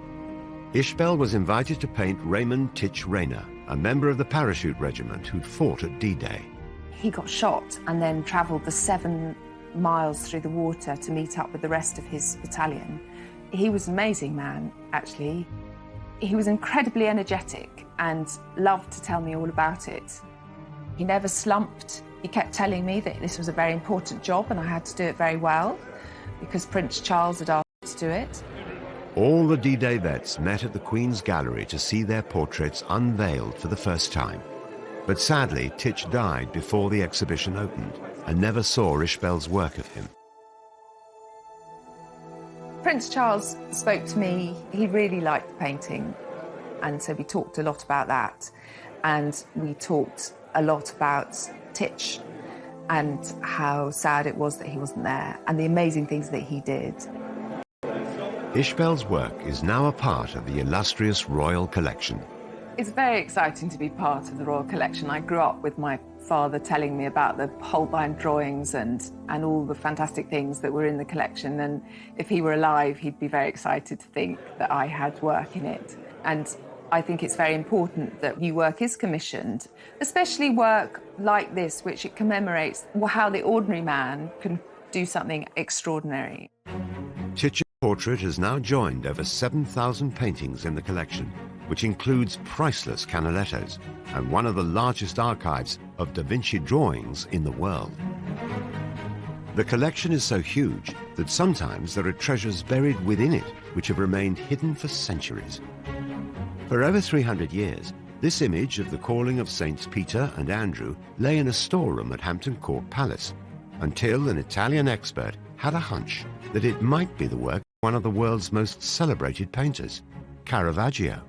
Ishbel was invited to paint Raymond Titch Rayner, a member of the parachute regiment who'd fought at D-Day. He got shot and then travelled the 7 miles through the water to meet up with the rest of his battalion. He was an amazing man, actually. He was incredibly energetic and loved to tell me all about it. He never slumped. He kept telling me that this was a very important job and I had to do it very well because Prince Charles had asked me to do it. All the D-Day vets met at the Queen's Gallery to see their portraits unveiled for the first time. But sadly, Titch died before the exhibition opened and never saw Ishbel's work of him. Prince Charles spoke to me. He really liked the painting, and so we talked a lot about that. And we talked a lot about Titch and how sad it was that he wasn't there and the amazing things that he did. Ishbel's work is now a part of the illustrious Royal Collection. It's very exciting to be part of the Royal Collection. I grew up with my father telling me about the Holbein drawings and all the fantastic things that were in the collection. And if he were alive, he'd be very excited to think that I had work in it. And I think it's very important that new work is commissioned, especially work like this, which it commemorates how the ordinary man can do something extraordinary. Titch's portrait has now joined over 7,000 paintings in the collection, which includes priceless Canalettos and one of the largest archives of Da Vinci drawings in the world. The collection is so huge that sometimes there are treasures buried within it which have remained hidden for centuries. For over 300 years, this image of the calling of Saints Peter and Andrew lay in a storeroom at Hampton Court Palace, until an Italian expert had a hunch that it might be the work one of the world's most celebrated painters, Caravaggio.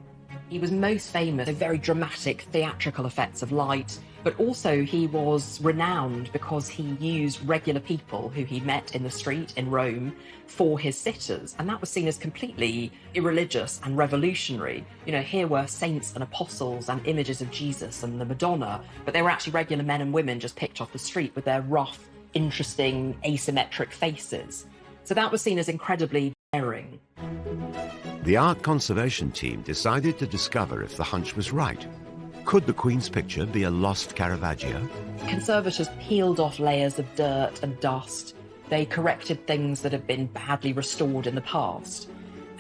He was most famous for very dramatic theatrical effects of light, but also he was renowned because he used regular people who he met in the street in Rome for his sitters, and that was seen as completely irreligious and revolutionary. You know, here were saints and apostles and images of Jesus and the Madonna, but they were actually regular men and women just picked off the street with their rough, interesting, asymmetric faces. So that was seen as incredibly daring. The art conservation team decided to discover if the hunch was right. Could the Queen's picture be a lost Caravaggio? Conservators peeled off layers of dirt and dust. They corrected things that had been badly restored in the past.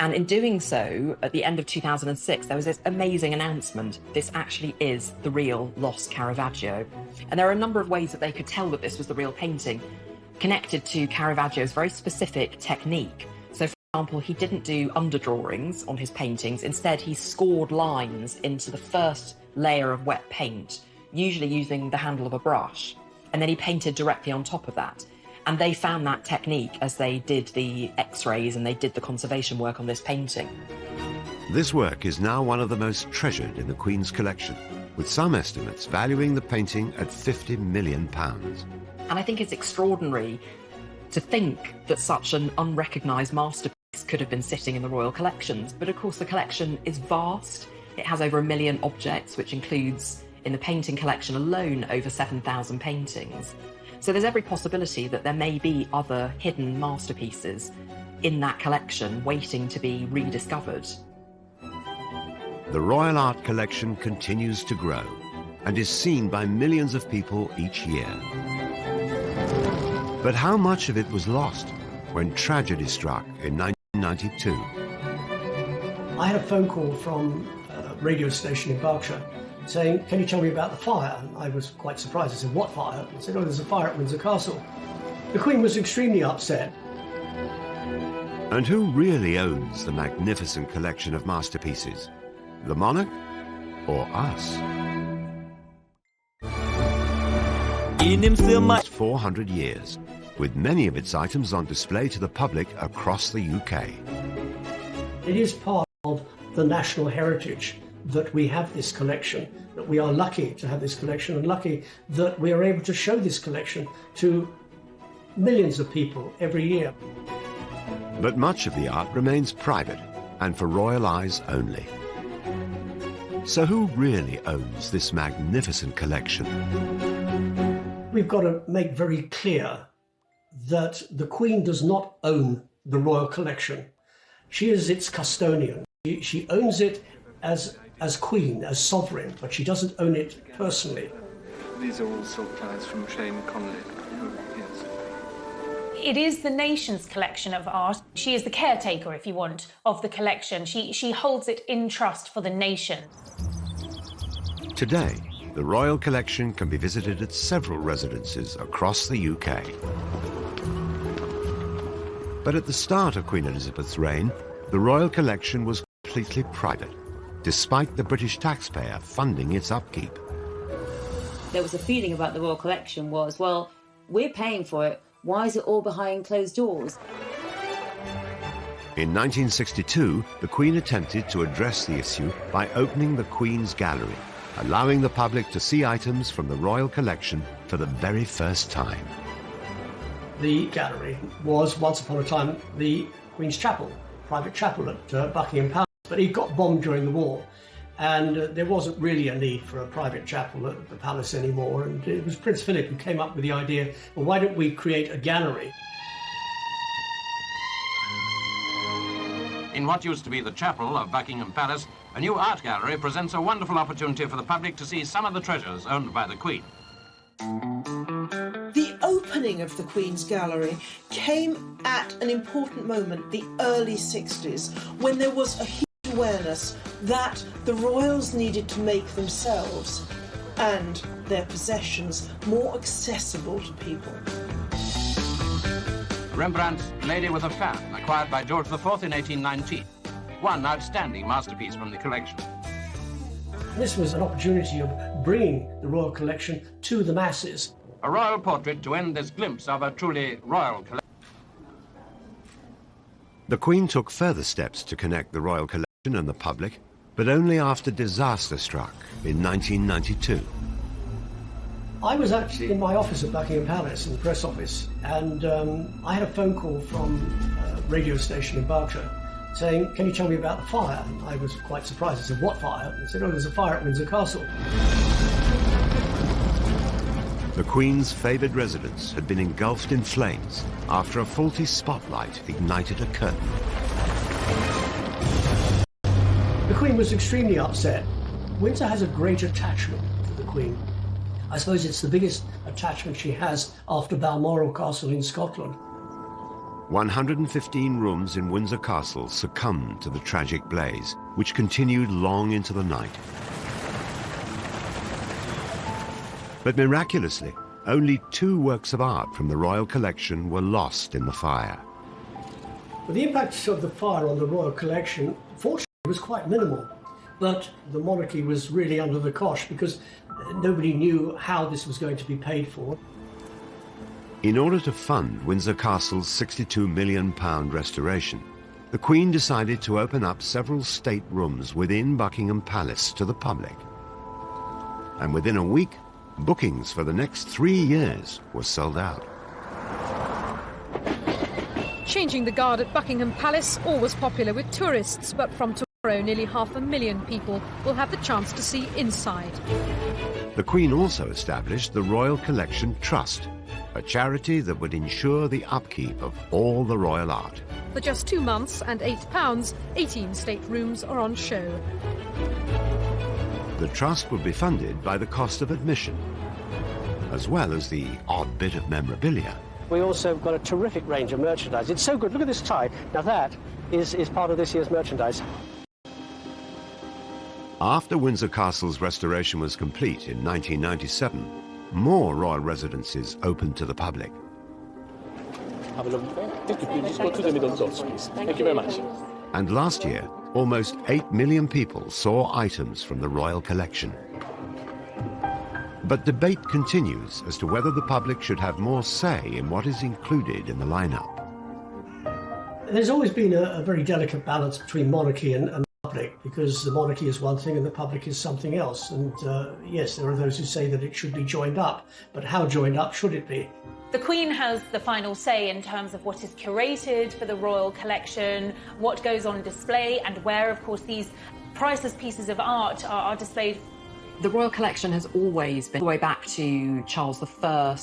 And in doing so, at the end of 2006, there was this amazing announcement. This actually is the real lost Caravaggio. And there are a number of ways that they could tell that this was the real painting, connected to Caravaggio's very specific technique. So, for example, he didn't do underdrawings on his paintings. Instead, he scored lines into the first layer of wet paint, usually using the handle of a brush. And then he painted directly on top of that. And they found that technique as they did the X-rays and they did the conservation work on this painting. This work is now one of the most treasured in the Queen's collection, with some estimates valuing the painting at £50 million. And I think it's extraordinary to think that such an unrecognised masterpiece could have been sitting in the royal collections. But of course the collection is vast. It has over 1 million objects, which includes, in the painting collection alone, over 7,000 paintings. So there's every possibility that there may be other hidden masterpieces in that collection waiting to be rediscovered. The Royal Art Collection continues to grow and is seen by millions of people each year. But how much of it was lost when tragedy struck in 1992? I had a phone call from a radio station in Berkshire saying, "Can you tell me about the fire?" And I was quite surprised. I said, "What fire?" I said, "Oh, there's a fire at Windsor Castle." The Queen was extremely upset. And who really owns the magnificent collection of masterpieces? The monarch or us? It's 400 years, with many of its items on display to the public across the UK. It is part of the national heritage that we have this collection, that we are lucky to have this collection and lucky that we are able to show this collection to millions of people every year. But much of the art remains private and for royal eyes only. So who really owns this magnificent collection? We've got to make very clear that the Queen does not own the royal collection. She is its custodian. She owns it as Queen, as sovereign, but she doesn't own it personally. These are all silk ties from Shane Connolly. Yes. It is the nation's collection of art. She is the caretaker, if you want, of the collection. She holds it in trust for the nation. Today, the Royal Collection can be visited at several residences across the UK. But at the start of Queen Elizabeth's reign, the Royal Collection was completely private, despite the British taxpayer funding its upkeep. There was a feeling about the Royal Collection was, well, we're paying for it, why is it all behind closed doors? In 1962, the Queen attempted to address the issue by opening the Queen's Gallery, allowing the public to see items from the Royal Collection for the very first time. The gallery was once upon a time the Queen's Chapel, private chapel at Buckingham Palace, but it got bombed during the war, and there wasn't really a need for a private chapel at the palace anymore, and it was Prince Philip who came up with the idea, well, why don't we create a gallery? In what used to be the chapel of Buckingham Palace, a new art gallery presents a wonderful opportunity for the public to see some of the treasures owned by the Queen. The opening of the Queen's Gallery came at an important moment, the early 60s, when there was a huge awareness that the royals needed to make themselves and their possessions more accessible to people. Rembrandt's Lady with a Fan, acquired by George IV in 1819. One outstanding masterpiece from the collection. This was an opportunity of bringing the royal collection to the masses. A royal portrait to end this glimpse of a truly royal collection. The Queen took further steps to connect the royal collection and the public, but only after disaster struck in 1992. I was actually in my office at Buckingham Palace, in the press office, and I had a phone call from a radio station in Berkshire saying, "Can you tell me about the fire?" And I was quite surprised. I said, "What fire?" They said, "Oh, there's a fire at Windsor Castle." The Queen's favoured residence had been engulfed in flames after a faulty spotlight ignited a curtain. The Queen was extremely upset. Windsor has a great attachment to the Queen. I suppose it's the biggest attachment she has after Balmoral Castle in Scotland. 115 rooms in Windsor Castle succumbed to the tragic blaze, which continued long into the night. But miraculously, only 2 works of art from the royal collection were lost in the fire. But the impact of the fire on the royal collection, fortunately, was quite minimal. But the monarchy was really under the cosh because nobody knew how this was going to be paid for. In order to fund Windsor Castle's £62 million restoration, the Queen decided to open up several state rooms within Buckingham Palace to the public. And within a week, bookings for the next 3 years were sold out. Changing the guard at Buckingham Palace, always popular with tourists, but from tomorrow nearly 500,000 people will have the chance to see inside. The Queen also established the Royal Collection Trust, a charity that would ensure the upkeep of all the royal art. For just 2 months and £8, 18 state rooms are on show. The trust would be funded by the cost of admission, as well as the odd bit of memorabilia. We also got a terrific range of merchandise. It's so good. Look at this tie. Now that is part of this year's merchandise. After Windsor Castle's restoration was complete in 1997, more royal residences opened to the public. Have a lovely day. Just go to the middle doors, please. Thank you very much. And last year, almost 8 million people saw items from the royal collection. But debate continues as to whether the public should have more say in what is included in the lineup. There's always been a very delicate balance between monarchy and public, because the monarchy is one thing and the public is something else. And yes, there are those who say that it should be joined up, but how joined up should it be? The Queen has the final say in terms of what is curated for the royal collection, what goes on display, and where, of course, these priceless pieces of art are displayed. The royal collection has always been all the way back to Charles I.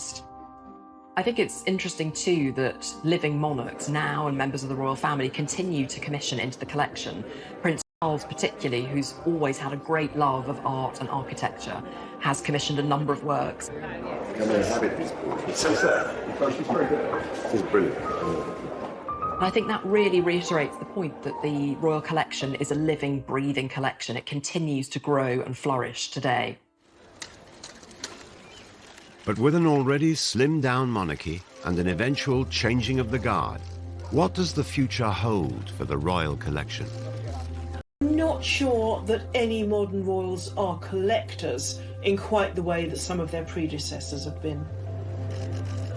I think it's interesting too that living monarchs now and members of the royal family continue to commission into the collection. Prince Charles particularly, who's always had a great love of art and architecture, has commissioned a number of works. Come and inhabit these portraits. She's very good. She's brilliant. And I think that really reiterates the point that the royal collection is a living, breathing collection. It continues to grow and flourish today. But with an already slimmed-down monarchy and an eventual changing of the guard, what does the future hold for the royal collection? I'm not sure that any modern royals are collectors in quite the way that some of their predecessors have been.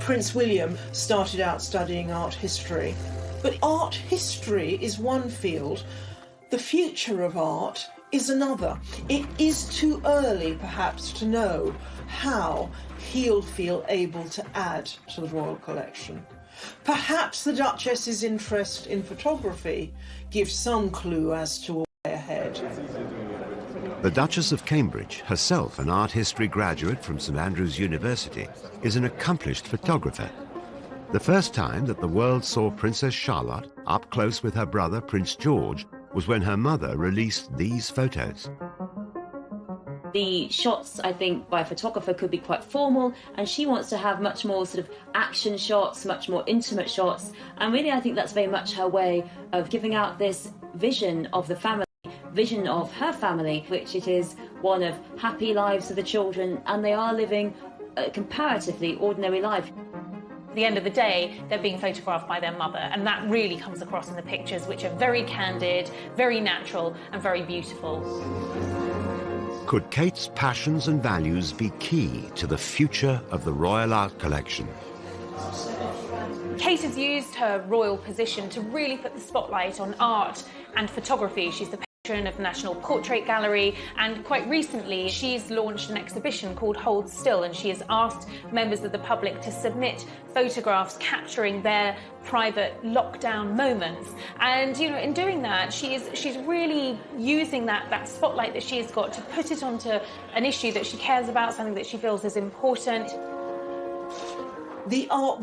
Prince William started out studying art history, but art history is one field. The future of art is another. It is too early, perhaps, to know how he'll feel able to add to the royal collection. Perhaps the Duchess's interest in photography gives some clue as to a way ahead. The Duchess of Cambridge, herself an art history graduate from St Andrews University, is an accomplished photographer. The first time that the world saw Princess Charlotte up close with her brother Prince George was when her mother released these photos. The shots, I think, by a photographer could be quite formal, and she wants to have much more sort of action shots, much more intimate shots, and really I think that's very much her way of giving out this vision of the family, vision of her family, which it is one of happy lives for the children, and they are living a comparatively ordinary life. At the end of the day, they're being photographed by their mother, and that really comes across in the pictures, which are very candid, very natural, and very beautiful. Could Kate's passions and values be key to the future of the Royal Art Collection? Kate has used her royal position to really put the spotlight on art and photography. She's the patron of the National Portrait Gallery, and quite recently she's launched an exhibition called Hold Still, and she has asked members of the public to submit photographs capturing their private lockdown moments. And you know, in doing that, she's really using that spotlight that she's got to put it onto an issue that she cares about, something that she feels is important. The art